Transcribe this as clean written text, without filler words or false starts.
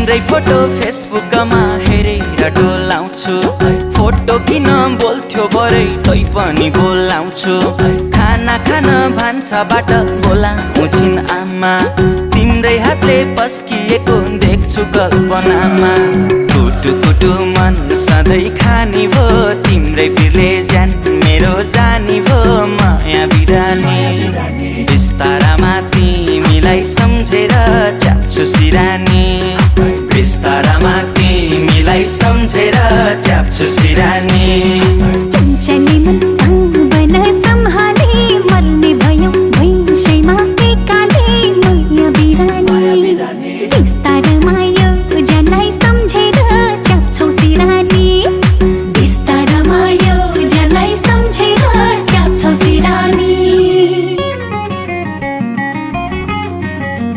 तिम्रै फोटो फेसबुकमा हेरेर डोलाउँछु। फोटो किन बोल्थ्यो भरे तै पनि बोलाउँछु। खाना खान भान्साबाट बोलाउँछिन् आमा, तिम्रै हातले पस्किएको देख्छु कल्पनामा। कुटु कुटु मन सधैँ खानी भो, तिम्रै बिरले ज्यान मेरो जानी भो माया बिरानी। बिस्तारामा तिमीलाई सम्झेर च्याप्छु सिरानी, बिस्तारामा तिमीलाई सम्झेर च्याप्छु सिरानी।